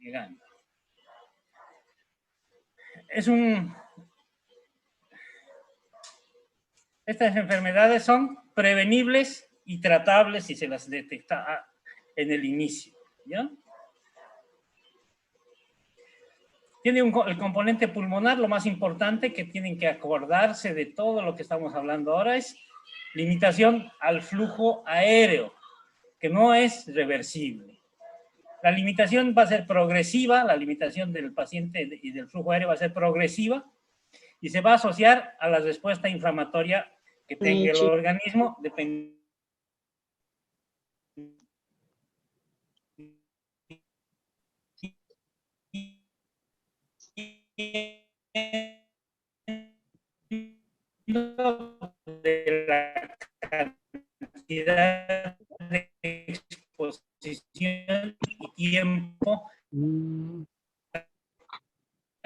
llegando. Estas enfermedades son prevenibles y tratables si se las detecta en el inicio, ¿ya? Tiene el componente pulmonar, lo más importante que tienen que acordarse de todo lo que estamos hablando ahora es limitación al flujo aéreo, que no es reversible. La limitación va a ser progresiva, la limitación del paciente y del flujo aéreo va a ser progresiva y se va a asociar a la respuesta inflamatoria que tenga el organismo, dependiendo de la cantidad de exposición y tiempo.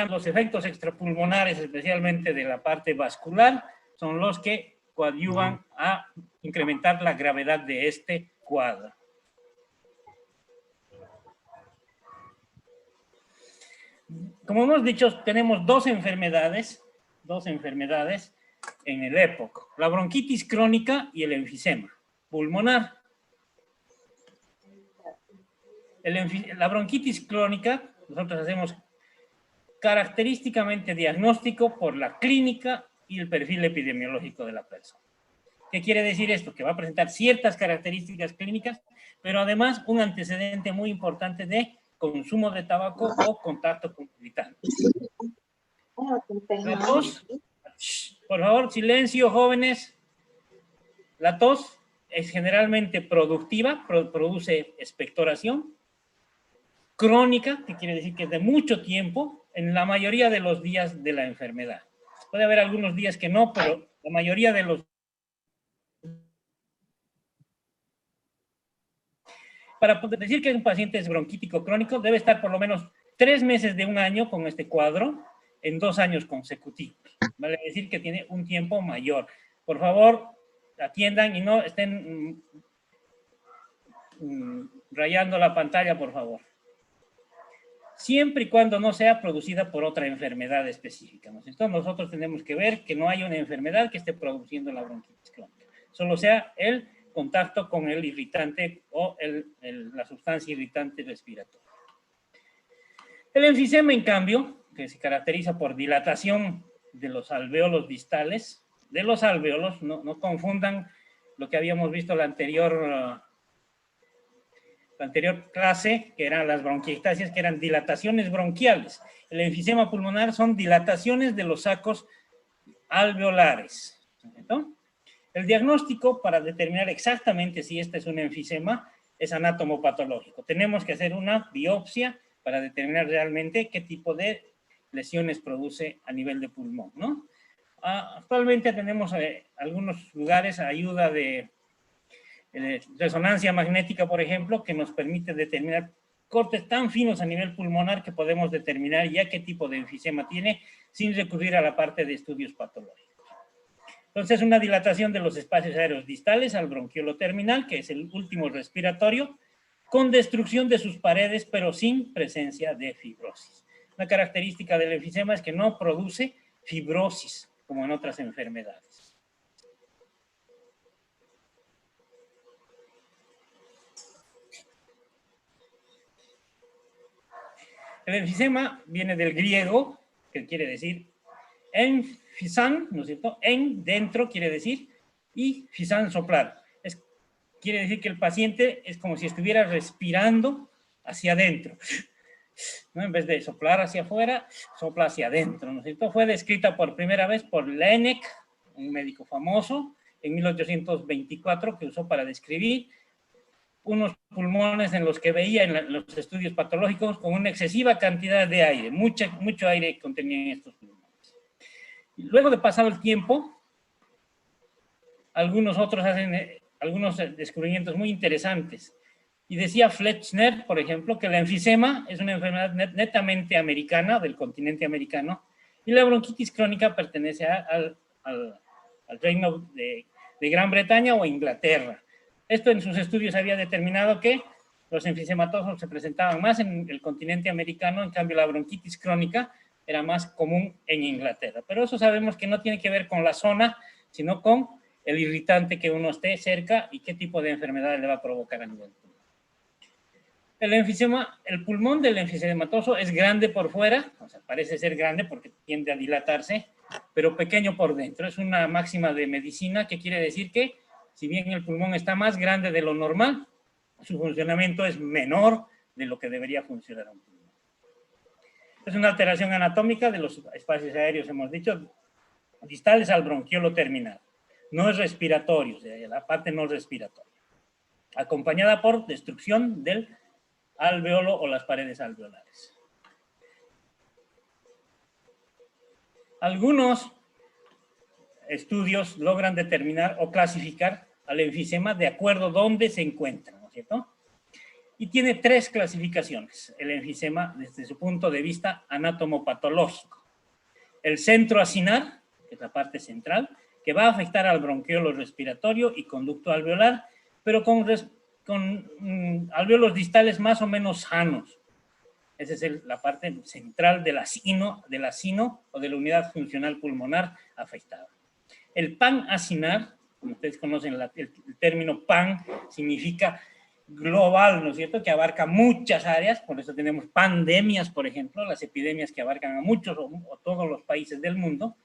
Los efectos extrapulmonares, especialmente de la parte vascular, son los que coadyuvan a incrementar la gravedad de este cuadro. Como hemos dicho, tenemos dos enfermedades en el EPOC, la bronquitis crónica y el enfisema pulmonar. La bronquitis crónica, nosotros hacemos característicamente diagnóstico por la clínica y el perfil epidemiológico de la persona. ¿Qué quiere decir esto? Que va a presentar ciertas características clínicas, pero además un antecedente muy importante de consumo de tabaco o contacto con irritantes. La tos, por favor, silencio, jóvenes. La tos es generalmente productiva, produce expectoración. Crónica, que quiere decir que es de mucho tiempo, en la mayoría de los días de la enfermedad. Puede haber algunos días que no, pero la mayoría de los... Para poder decir que un paciente es bronquítico crónico, debe estar por lo menos 3 meses de un año con este cuadro en 2 años consecutivos. Vale decir que tiene un tiempo mayor. Por favor, atiendan y no estén rayando la pantalla, por favor. Siempre y cuando no sea producida por otra enfermedad específica, ¿no? Entonces nosotros tenemos que ver que no hay una enfermedad que esté produciendo la bronquitis crónica. Solo sea el contacto con el irritante o la sustancia irritante respiratoria. El enfisema, en cambio, que se caracteriza por dilatación de los alvéolos distales, de los alvéolos, no confundan lo que habíamos visto la anterior clase, que eran las bronquiectasias, que eran dilataciones bronquiales. El enfisema pulmonar son dilataciones de los sacos alveolares. ¿No? El diagnóstico para determinar exactamente si este es un enfisema es anatomopatológico. Tenemos que hacer una biopsia para determinar realmente qué tipo de lesiones produce a nivel de pulmón, ¿no? Actualmente tenemos algunos lugares a ayuda de resonancia magnética, por ejemplo, que nos permite determinar cortes tan finos a nivel pulmonar que podemos determinar ya qué tipo de enfisema tiene sin recurrir a la parte de estudios patológicos. Entonces, una dilatación de los espacios aéreos distales al bronquiolo terminal, que es el último respiratorio, con destrucción de sus paredes, pero sin presencia de fibrosis. Una característica del enfisema es que no produce fibrosis, como en otras enfermedades. El enfisema viene del griego, que quiere decir enfisan, ¿no es cierto? En, dentro, quiere decir, y fisan, soplar. Quiere decir que el paciente es como si estuviera respirando hacia adentro, ¿no? En vez de soplar hacia afuera, sopla hacia adentro, ¿no es cierto? Fue descrita por primera vez por Laennec, un médico famoso, en 1824, que usó para describir unos pulmones en los que veía en los estudios patológicos con una excesiva cantidad de aire, mucho aire contenían estos pulmones. Y luego de pasado el tiempo, algunos otros hacen algunos descubrimientos muy interesantes. Y decía Fletcher, por ejemplo, que el enfisema es una enfermedad netamente americana, del continente americano, y la bronquitis crónica pertenece al reino de Gran Bretaña o Inglaterra. Esto en sus estudios había determinado que Los enfisematosos se presentaban más en el continente americano, en cambio la bronquitis crónica era más común en Inglaterra. Pero eso sabemos que no tiene que ver con la zona, sino con el irritante que uno esté cerca y qué tipo de enfermedad le va a provocar a nivel pulmón. El enfisema, el pulmón del enfisematoso es grande por fuera, o sea, parece ser grande porque tiende a dilatarse, pero pequeño por dentro. Es una máxima de medicina que quiere decir que, si bien el pulmón está más grande de lo normal, su funcionamiento es menor de lo que debería funcionar un pulmón. Es una alteración anatómica de los espacios aéreos, hemos dicho, distales al bronquiolo terminal. No es respiratorio, o sea, la parte no respiratoria. Acompañada por destrucción del alveolo o las paredes alveolares. Algunos estudios logran determinar o clasificar al enfisema de acuerdo a dónde se encuentra, ¿no es cierto? Y tiene tres clasificaciones, el enfisema desde su punto de vista anatomopatológico. El centro acinar, que es la parte central, que va a afectar al bronquiolo respiratorio y conducto alveolar, pero con alveolos distales más o menos sanos. Esa es la parte central del acino o de la unidad funcional pulmonar afectada. El pan-acinar, como ustedes conocen el término pan, significa global, ¿no es cierto?, que abarca muchas áreas, por eso tenemos pandemias, por ejemplo, las epidemias que abarcan a muchos o todos los países del mundo.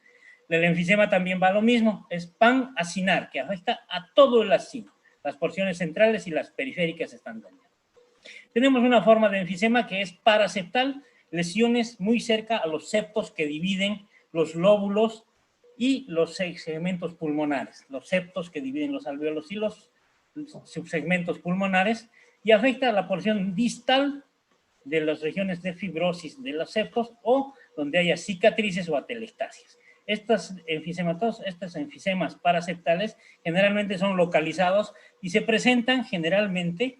El enfisema también va a lo mismo, es pan-acinar, que afecta a todo el acino. Las porciones centrales y las periféricas están dañadas. Tenemos una forma de enfisema que es paraseptal, lesiones muy cerca a los septos que dividen los lóbulos y los segmentos pulmonares, los septos que dividen los alveolos y los subsegmentos pulmonares, y afecta a la porción distal de las regiones de fibrosis de los septos o donde haya cicatrices o atelectasias. Estos enfisemas paraseptales generalmente son localizados y se presentan generalmente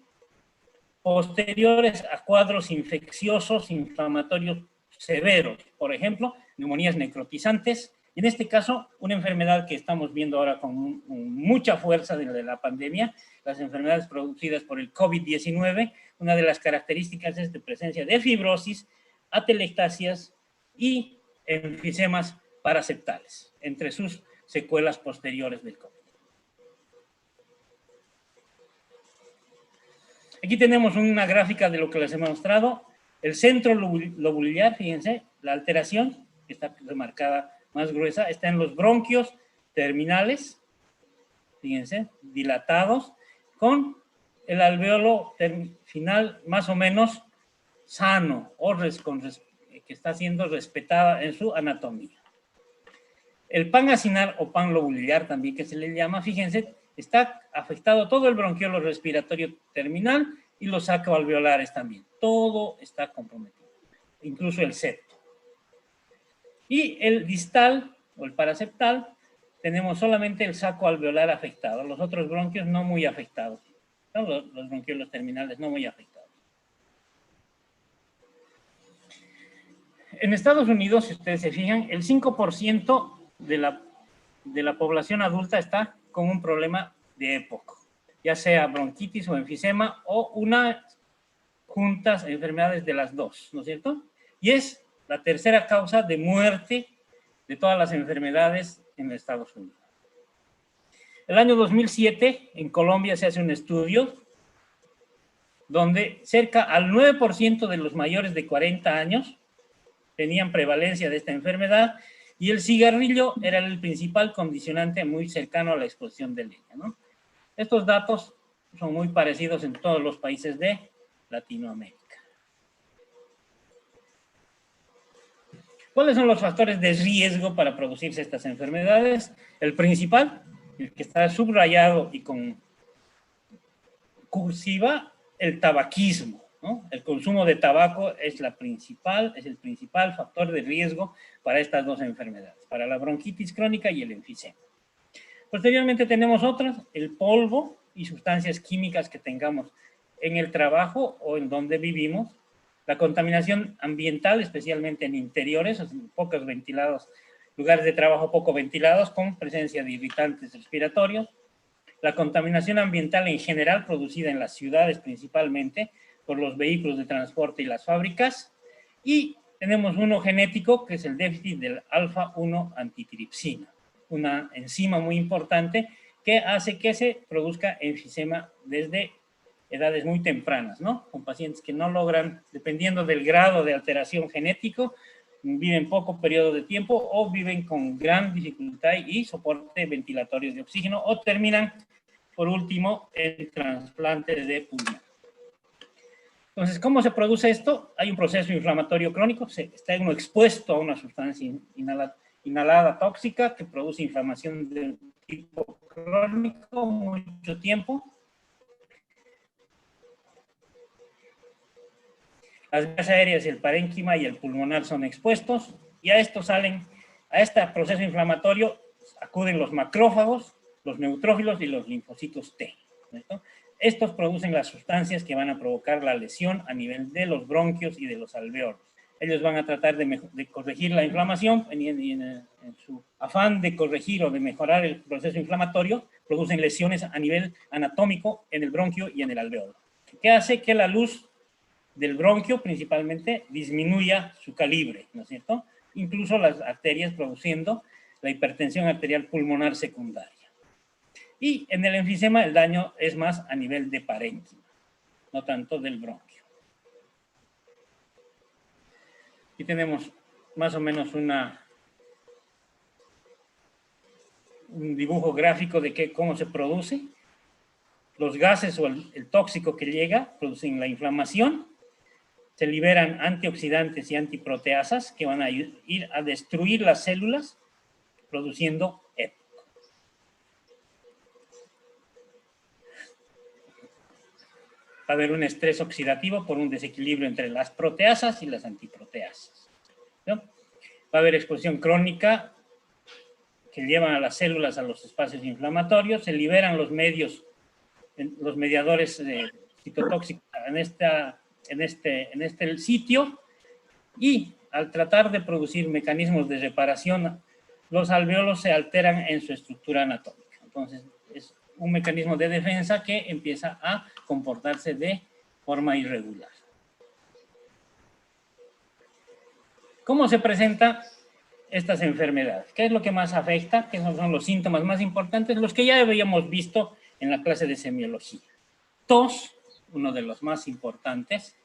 posteriores a cuadros infecciosos inflamatorios severos, por ejemplo, neumonías necrotizantes. En este caso, una enfermedad que estamos viendo ahora con mucha fuerza de la pandemia, las enfermedades producidas por el COVID-19, una de las características es de presencia de fibrosis, atelectasias y enfisemas paraseptales, entre sus secuelas posteriores del COVID. Aquí tenemos una gráfica de lo que les he mostrado. El centro lobular, fíjense, la alteración, que está remarcada más gruesa, está en los bronquios terminales, fíjense, dilatados, con el alveolo final más o menos sano, o que está siendo respetada en su anatomía. El pan acinar o pan lobular también que se le llama, fíjense, está afectado todo el bronquiolo respiratorio terminal y los sacroalveolares también. Todo está comprometido, incluso el septo. Y el distal o el paraseptal, tenemos solamente el saco alveolar afectado, los otros bronquios no muy afectados, ¿no? Los bronquiolos terminales no muy afectados. En Estados Unidos, si ustedes se fijan, el 5% de la población adulta está con un problema de EPOC, ya sea bronquitis o enfisema o una juntas enfermedades de las dos, ¿no es cierto? Y es la tercera causa de muerte de todas las enfermedades en Estados Unidos. El año 2007, en Colombia se hace un estudio donde cerca al 9% de los mayores de 40 años tenían prevalencia de esta enfermedad y el cigarrillo era el principal condicionante muy cercano a la exposición de leña, ¿no? Estos datos son muy parecidos en todos los países de Latinoamérica. ¿Cuáles son los factores de riesgo para producirse estas enfermedades? El principal, el que está subrayado y con cursiva, el tabaquismo, ¿no? El consumo de tabaco es el principal factor de riesgo para estas dos enfermedades, para la bronquitis crónica y el enfisema. Posteriormente tenemos otras, el polvo y sustancias químicas que tengamos en el trabajo o en donde vivimos, la contaminación ambiental, especialmente en interiores, en pocos ventilados, lugares de trabajo poco ventilados, con presencia de irritantes respiratorios, la contaminación ambiental en general producida en las ciudades principalmente por los vehículos de transporte y las fábricas, y tenemos uno genético que es el déficit del alfa-1 antitripsina, una enzima muy importante que hace que se produzca enfisema desde edades muy tempranas, ¿no? Con pacientes que no logran, dependiendo del grado de alteración genético, viven poco periodo de tiempo o viven con gran dificultad y soporte ventilatorio de oxígeno o terminan, por último, en trasplantes de pulmón. Entonces, ¿cómo se produce esto? Hay un proceso inflamatorio crónico, está uno expuesto a una sustancia inhalada tóxica que produce inflamación de tipo crónico mucho tiempo. Las vías aéreas, el parénquima y el pulmonar son expuestos, y a esto salen, a este proceso inflamatorio acuden los macrófagos, los neutrófilos y los linfocitos T, ¿cierto? Estos producen las sustancias que van a provocar la lesión a nivel de los bronquios y de los alvéolos. Ellos van a tratar de corregir la inflamación y en su afán de corregir o de mejorar el proceso inflamatorio, producen lesiones a nivel anatómico en el bronquio y en el alvéolo, que hace que la luz del bronquio principalmente disminuya su calibre, ¿no es cierto? Incluso las arterias produciendo la hipertensión arterial pulmonar secundaria. Y en el enfisema el daño es más a nivel de parénquima, no tanto del bronquio. Aquí tenemos más o menos un dibujo gráfico de cómo se produce. Los gases o el tóxico que llega producen la inflamación. Se liberan antioxidantes y antiproteasas que van a ir a destruir las células produciendo EPO. Va a haber un estrés oxidativo por un desequilibrio entre las proteasas y las antiproteasas, ¿no? Va a haber exposición crónica que llevan a las células a los espacios inflamatorios, se liberan los mediadores citotóxicos en este sitio, y al tratar de producir mecanismos de reparación, los alvéolos se alteran en su estructura anatómica. Entonces, es un mecanismo de defensa que empieza a comportarse de forma irregular. ¿Cómo se presentan estas enfermedades? ¿Qué es lo que más afecta? ¿Qué son los síntomas más importantes? Los que ya habíamos visto en la clase de semiología. Tos, uno de los más importantes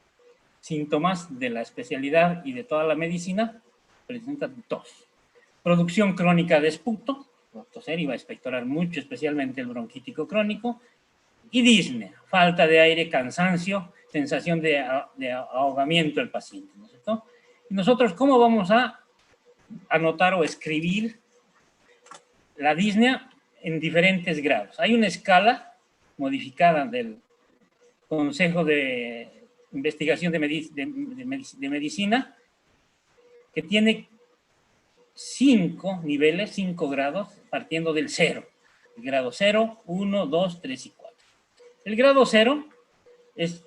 síntomas de la especialidad y de toda la medicina, presenta tos. Producción crónica de esputo, va a toser y va a expectorar mucho, especialmente el bronquítico crónico, y disnea, falta de aire, cansancio, sensación de ahogamiento del paciente, ¿no es cierto? Y nosotros, ¿cómo vamos a anotar o escribir la disnea? En diferentes grados. Hay una escala modificada del Consejo de Investigación de Medicina que tiene 5 niveles, 5 grados, partiendo del 0. El grado 0, 1, 2, 3 y 4. El grado 0 es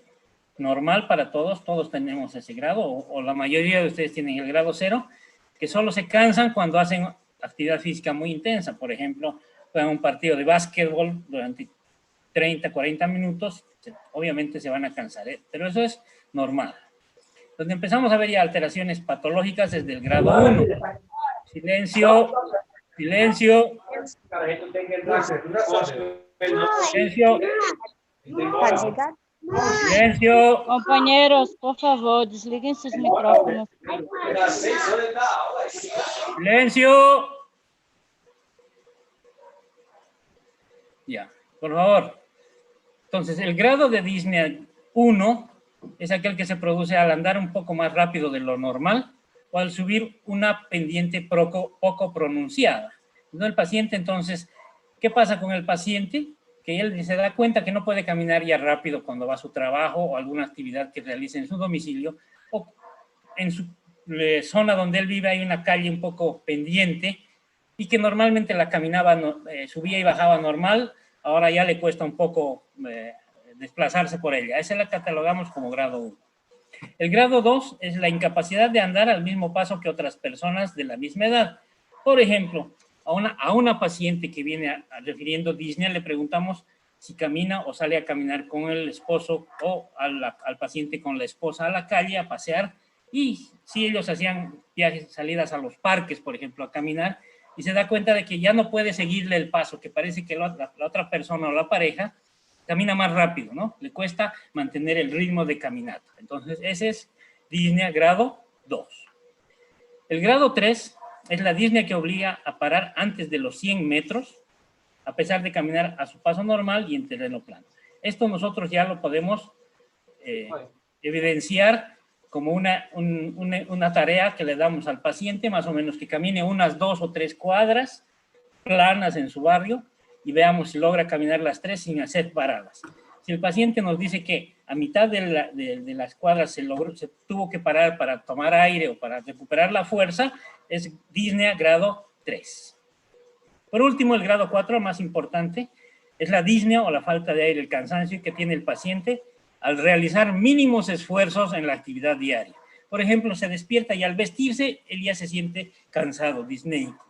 normal para todos, todos tenemos ese grado, o la mayoría de ustedes tienen el grado 0, que solo se cansan cuando hacen actividad física muy intensa. Por ejemplo, juegan un partido de básquetbol durante 30, 40 minutos, obviamente se van a cansar, pero eso es normal. Donde empezamos a ver ya alteraciones patológicas desde el grado 1. Silencio, silencio. Silencio. Silencio. Compañeros, por favor, desliguem sus micrófonos. Silencio. Ya, por favor. Entonces, el grado de disnea 1 es aquel que se produce al andar un poco más rápido de lo normal o al subir una pendiente poco pronunciada. ¿No? El paciente, entonces, ¿qué pasa con el paciente? Que él se da cuenta que no puede caminar ya rápido cuando va a su trabajo o alguna actividad que realice en su domicilio, o en su zona donde él vive hay una calle un poco pendiente y que normalmente la caminaba, subía y bajaba normal, ahora ya le cuesta un poco desplazarse por ella. Esa la catalogamos como grado 1. El grado 2 es la incapacidad de andar al mismo paso que otras personas de la misma edad. Por ejemplo, A una paciente que viene refiriendo disnea, le preguntamos si camina o sale a caminar con el esposo o al paciente con la esposa a la calle a pasear, y si ellos hacían viajes, salidas a los parques, por ejemplo, a caminar, y se da cuenta de que ya no puede seguirle el paso, que parece que la otra persona o la pareja camina más rápido, ¿no? Le cuesta mantener el ritmo de caminata. Entonces, ese es disnea grado 2. El grado 3 es la disnea que obliga a parar antes de los 100 metros, a pesar de caminar a su paso normal y en terreno plano. Esto nosotros ya lo podemos evidenciar como una tarea que le damos al paciente, más o menos que camine unas 2 o 3 cuadras planas en su barrio, y veamos si logra caminar las 3 sin hacer paradas. Si el paciente nos dice que a mitad de las cuadras se tuvo que parar para tomar aire o para recuperar la fuerza, es disnea grado 3. Por último, el grado 4, más importante, es la disnea o la falta de aire, el cansancio que tiene el paciente al realizar mínimos esfuerzos en la actividad diaria. Por ejemplo, se despierta y al vestirse, él ya se siente cansado, disneico.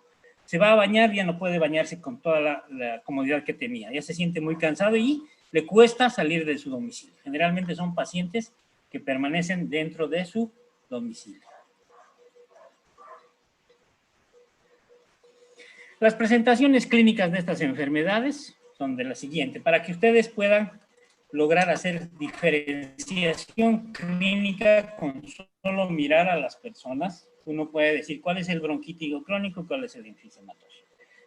Se va a bañar, ya no puede bañarse con toda la comodidad que tenía. Ya se siente muy cansado y le cuesta salir de su domicilio. Generalmente son pacientes que permanecen dentro de su domicilio. Las presentaciones clínicas de estas enfermedades son de la siguiente, para que ustedes puedan lograr hacer diferenciación clínica con solo mirar a las personas. Uno puede decir cuál es el bronquítico crónico, cuál es el enfisematoso.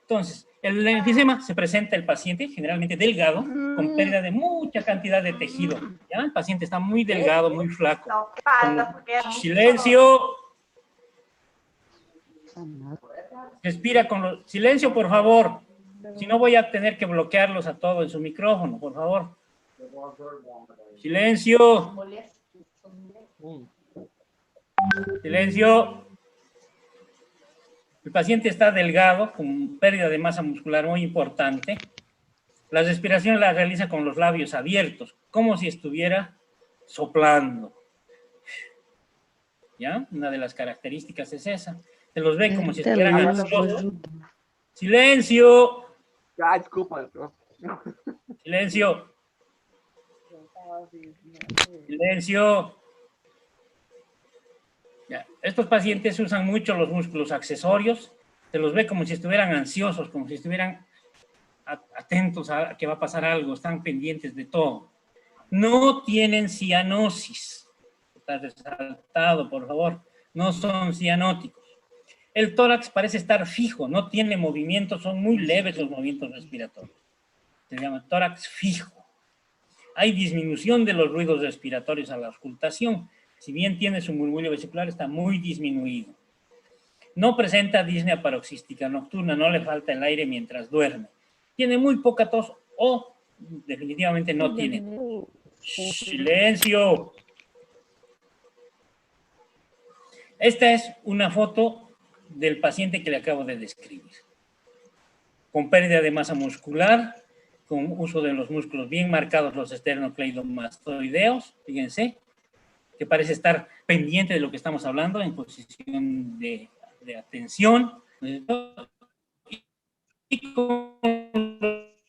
Entonces, el enfisema se presenta el paciente generalmente delgado, con pérdida de mucha cantidad de tejido. ¿Ya? El paciente está muy delgado, muy flaco. Silencio. Respira con los... Silencio, por favor. Si no, voy a tener que bloquearlos a todos en su micrófono, por favor. Silencio. Silencio. El paciente está delgado, con pérdida de masa muscular muy importante. La respiración la realiza con los labios abiertos, como si estuviera soplando. ¿Ya? Una de las características es esa. Se los ve como si estuvieran ansiosos. ¡Silencio! Ya, disculpa. ¡Silencio! ¡Silencio! Ya. Estos pacientes usan mucho los músculos accesorios. Se los ve como si estuvieran ansiosos, como si estuvieran atentos a que va a pasar algo, están pendientes de todo. No tienen cianosis. Está resaltado, por favor. No son cianóticos. El tórax parece estar fijo, no tiene movimientos, son muy leves los movimientos respiratorios. Se llama tórax fijo. Hay disminución de los ruidos respiratorios a la auscultación. Si bien tiene su murmullo vesicular, está muy disminuido. No presenta disnea paroxística nocturna, no le falta el aire mientras duerme. Tiene muy poca tos o definitivamente no tiene. ¡Silencio! Esta es una foto del paciente que le acabo de describir. Con pérdida de masa muscular, con uso de los músculos bien marcados, los esternocleidomastoideos, fíjense, que parece estar pendiente de lo que estamos hablando, en posición de atención, y con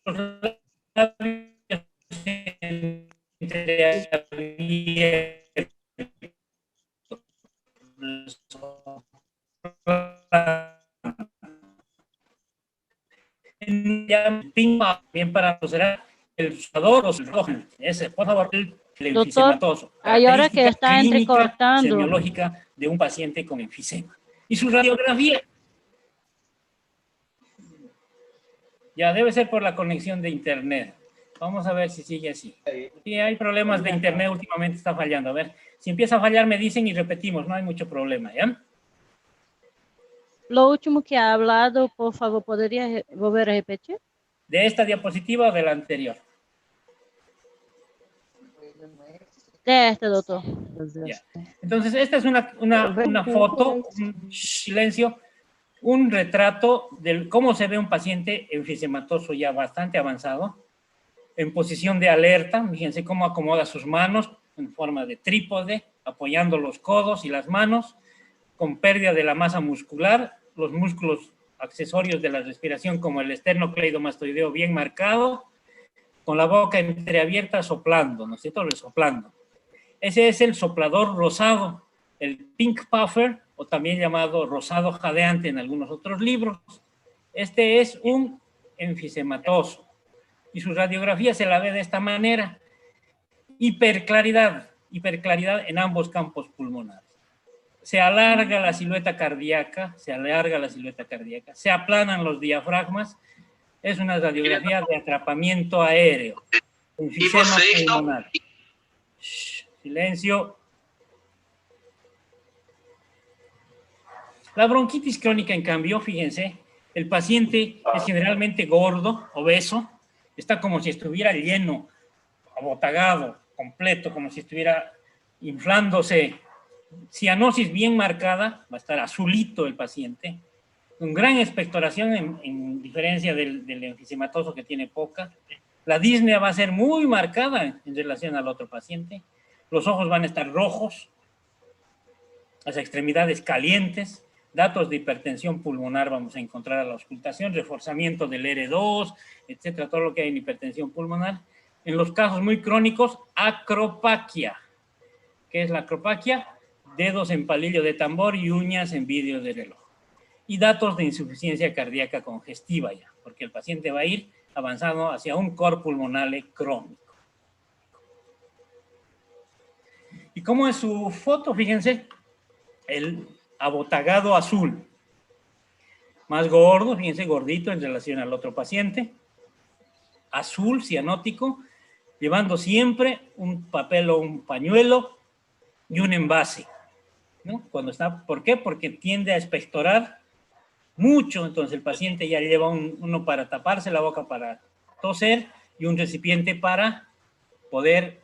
los labios entreabiertos. Bien para será el usador o el rojo. Ese, por favor, el enfisematoso. Hay ahora que está clínica, entrecortando. semiológica de un paciente con enfisema. Y su radiografía. Ya debe ser por la conexión de internet. Vamos a ver si sigue así. Si hay problemas de internet, últimamente está fallando. A ver, si empieza a fallar me dicen y repetimos, no hay mucho problema, ¿ya? Lo último que ha hablado, por favor, ¿podría volver a repetir? ¿De esta diapositiva o de la anterior? De este, doctor. Ya. Entonces, esta es una foto, un silencio, un retrato de cómo se ve un paciente enfisematoso ya bastante avanzado, en posición de alerta. Fíjense cómo acomoda sus manos en forma de trípode, apoyando los codos y las manos, con pérdida de la masa muscular, los músculos accesorios de la respiración como el esternocleidomastoideo bien marcado, con la boca entreabierta soplando, ¿no es cierto? Resoplando. Ese es el soplador rosado, el pink puffer, o también llamado rosado jadeante en algunos otros libros. Este es un enfisematoso y su radiografía se la ve de esta manera. Hiperclaridad en ambos campos pulmonares. Se alarga la silueta cardíaca, se aplanan los diafragmas. Es una radiografía de atrapamiento aéreo, enfisema pulmonar. Shh, silencio. La bronquitis crónica, en cambio, fíjense, el paciente es generalmente gordo, obeso, está como si estuviera lleno, abotagado, completo, como si estuviera inflándose. Cianosis bien marcada, va a estar azulito el paciente, con gran expectoración en diferencia del enfisematoso que tiene poca. La disnea va a ser muy marcada en relación al otro paciente. Los ojos van a estar rojos, las extremidades calientes, datos de hipertensión pulmonar vamos a encontrar a la auscultación, reforzamiento del R2, etcétera, todo lo que hay en hipertensión pulmonar. En los casos muy crónicos, acropaquia. ¿Qué es la acropaquia? Dedos en palillo de tambor y uñas en vidrio de reloj. Y datos de insuficiencia cardíaca congestiva ya, porque el paciente va a ir avanzando hacia un cor pulmonale crónico. ¿Y cómo es su foto? Fíjense, el abotagado azul. Más gordo, fíjense, gordito en relación al otro paciente. Azul, cianótico, llevando siempre un papel o un pañuelo y un envase, ¿no? Cuando está, ¿por qué? Porque tiende a expectorar mucho, entonces el paciente ya lleva uno para taparse la boca para toser y un recipiente para poder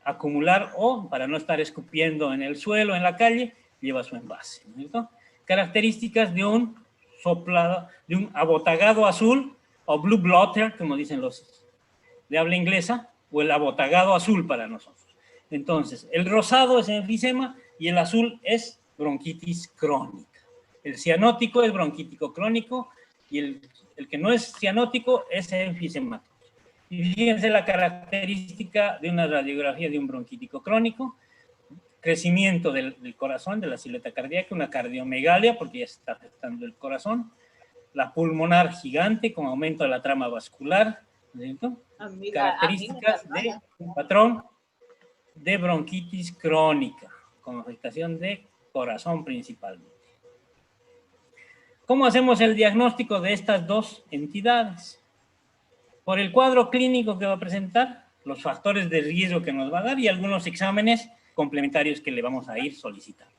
acumular o para no estar escupiendo en el suelo, en la calle, lleva su envase, ¿no? Características de un soplado, de un abotagado azul o blue blotter, como dicen los de habla inglesa, o el abotagado azul para nosotros. Entonces, el rosado es enfisema y el azul es bronquitis crónica. El cianótico es bronquítico crónico y el que no es cianótico es enfisematoso. Y fíjense la característica de una radiografía de un bronquítico crónico: crecimiento del corazón, de la silueta cardíaca, una cardiomegalia porque ya se está afectando el corazón, la pulmonar gigante con aumento de la trama vascular, ¿cierto? Características de un patrón de bronquitis crónica con afectación de corazón principalmente. ¿Cómo hacemos el diagnóstico de estas dos entidades? Por el cuadro clínico que va a presentar, los factores de riesgo que nos va a dar y algunos exámenes complementarios que le vamos a ir solicitando.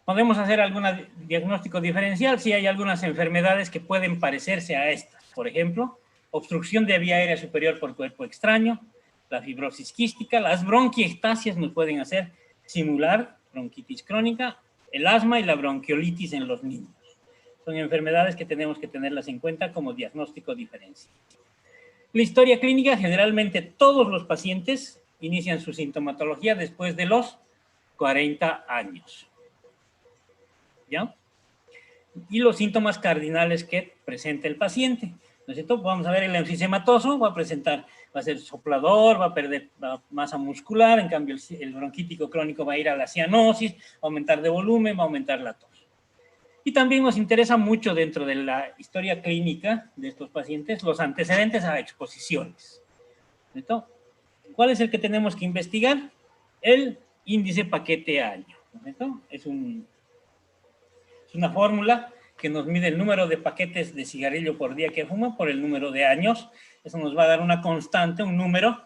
Podemos hacer algún diagnóstico diferencial si hay algunas enfermedades que pueden parecerse a estas. Por ejemplo, obstrucción de vía aérea superior por cuerpo extraño, la fibrosis quística, las bronquiectasias nos pueden hacer simular bronquitis crónica, el asma y la bronquiolitis en los niños. Son enfermedades que tenemos que tenerlas en cuenta como diagnóstico diferencial. La historia clínica, generalmente todos los pacientes inician su sintomatología después de los 40 años. ¿Ya? Y los síntomas cardinales que presenta el paciente, ¿no es cierto? Vamos a ver el enfisematoso, va a ser soplador, va a perder masa muscular, en cambio el bronquítico crónico va a ir a la cianosis, va a aumentar de volumen, va a aumentar la tos. Y también nos interesa mucho dentro de la historia clínica de estos pacientes los antecedentes a exposiciones, ¿cierto? ¿Cuál es el que tenemos que investigar? El índice paquete año, ¿cierto? Es una fórmula que nos mide el número de paquetes de cigarrillo por día que fuma por el número de años. Eso nos va a dar una constante, un número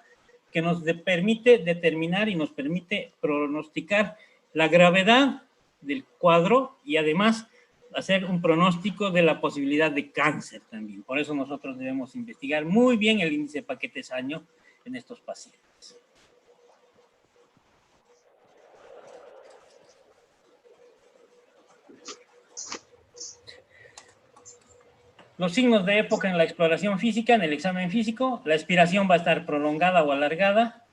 que nos permite determinar y nos permite pronosticar la gravedad del cuadro y además hacer un pronóstico de la posibilidad de cáncer también. Por eso nosotros debemos investigar muy bien el índice paquetes año en estos pacientes. Los signos de época en la exploración física, en el examen físico: la expiración va a estar prolongada o alargada,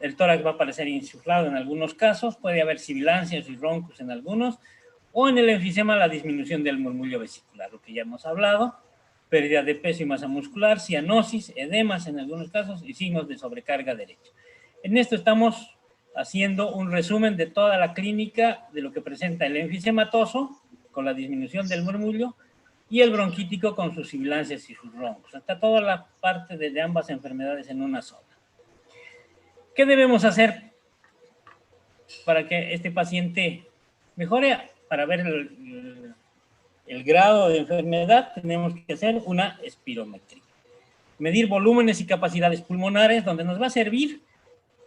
el tórax va a parecer insuflado en algunos casos, puede haber sibilancias y roncos en algunos, O en el enfisema, la disminución del murmullo vesicular, lo que ya hemos hablado, pérdida de peso y masa muscular, cianosis, edemas en algunos casos y signos de sobrecarga derecha. En esto estamos haciendo un resumen de toda la clínica de lo que presenta el enfisematoso con la disminución del murmullo y el bronquítico con sus sibilancias y sus roncos. Está toda la parte de ambas enfermedades en una sola. ¿Qué debemos hacer para que este paciente mejore? Para ver el grado de enfermedad, tenemos que hacer una espirometría. Medir volúmenes y capacidades pulmonares, donde nos va a servir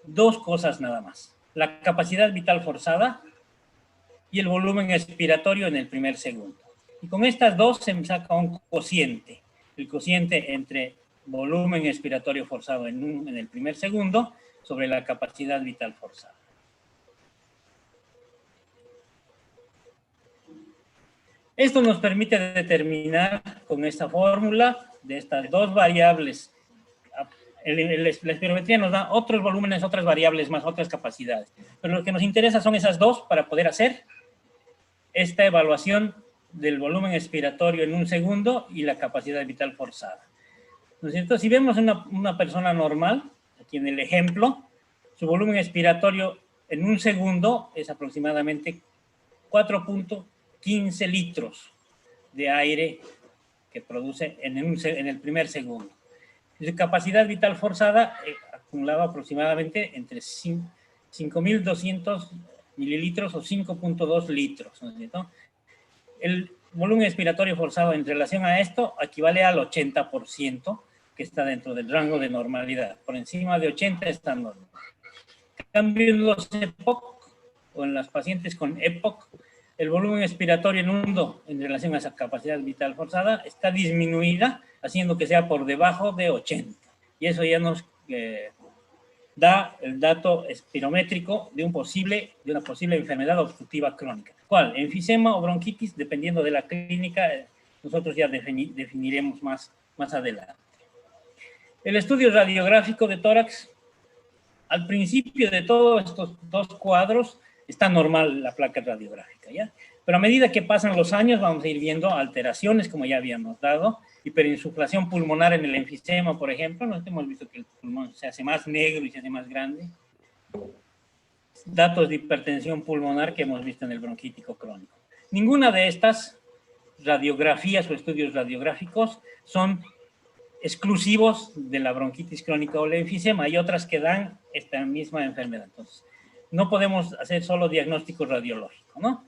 dos cosas nada más. La capacidad vital forzada y el volumen expiratorio en el primer segundo. Y con estas dos se saca un cociente. El cociente entre volumen expiratorio forzado en el primer segundo sobre la capacidad vital forzada. Esto nos permite determinar con esta fórmula de estas dos variables. La espirometría nos da otros volúmenes, otras variables más, otras capacidades. Pero lo que nos interesa son esas dos para poder hacer esta evaluación del volumen expiratorio en un segundo y la capacidad vital forzada. ¿No es cierto? Si vemos una persona normal, aquí en el ejemplo, su volumen expiratorio en un segundo es aproximadamente 4.15 litros de aire que produce en el primer segundo. Su capacidad vital forzada acumulaba aproximadamente entre 5.200 mililitros o 5.2 litros, ¿no es cierto? El volumen expiratorio forzado en relación a esto equivale al 80%, que está dentro del rango de normalidad. Por encima de 80 está normal. En cambio, en los EPOC, o en las pacientes con EPOC, el volumen expiratorio en relación a esa capacidad vital forzada está disminuida, haciendo que sea por debajo de 80. Y eso ya nos da el dato espirométrico de una posible enfermedad obstructiva crónica. ¿Cuál? Enfisema o bronquitis, dependiendo de la clínica, nosotros ya definiremos más adelante. El estudio radiográfico de tórax, al principio de todos estos dos cuadros, está normal la placa radiográfica, ¿ya? Pero a medida que pasan los años vamos a ir viendo alteraciones, como ya habíamos dado, hiperinsuflación pulmonar en el enfisema, por ejemplo, ¿no? Hemos visto que el pulmón se hace más negro y se hace más grande. Datos de hipertensión pulmonar que hemos visto en el bronquítico crónico. Ninguna de estas radiografías o estudios radiográficos son exclusivos de la bronquitis crónica o el enfisema. Hay otras que dan esta misma enfermedad. Entonces, no podemos hacer solo diagnóstico radiológico, ¿no?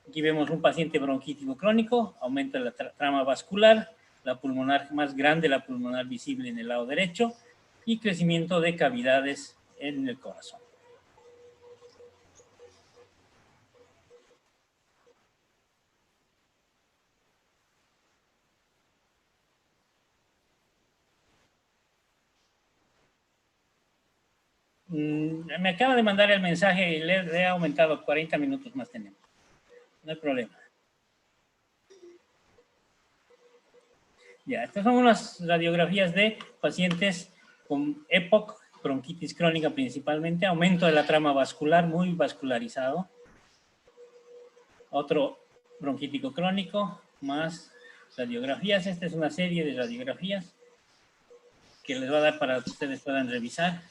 Aquí vemos un paciente bronquítico crónico, aumento de la trama vascular, la pulmonar más grande, la pulmonar visible en el lado derecho, y crecimiento de cavidades en el corazón. Me acaba de mandar el mensaje y le he aumentado 40 minutos más tenemos. No hay problema. Ya, estas son unas radiografías de pacientes con EPOC, bronquitis crónica principalmente, aumento de la trama vascular, muy vascularizado. Otro bronquítico crónico, más radiografías. Esta es una serie de radiografías que les va a dar para que ustedes puedan revisar.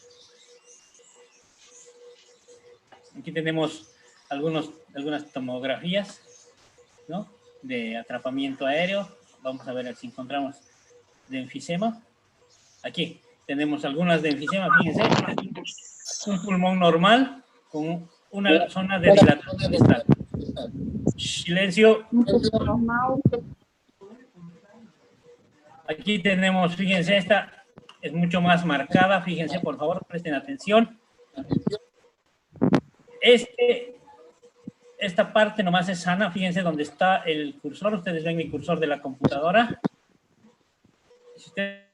Aquí tenemos algunas tomografías, ¿no? De atrapamiento aéreo. Vamos a ver si encontramos de enfisema. Aquí tenemos algunas de enfisema, fíjense. Un pulmón normal con una zona de dilatación distal. Silencio. Aquí tenemos, fíjense, esta es mucho más marcada. Fíjense, por favor, presten atención. Esta parte nomás es sana, fíjense dónde está el cursor, ustedes ven mi cursor de la computadora. Si ustedes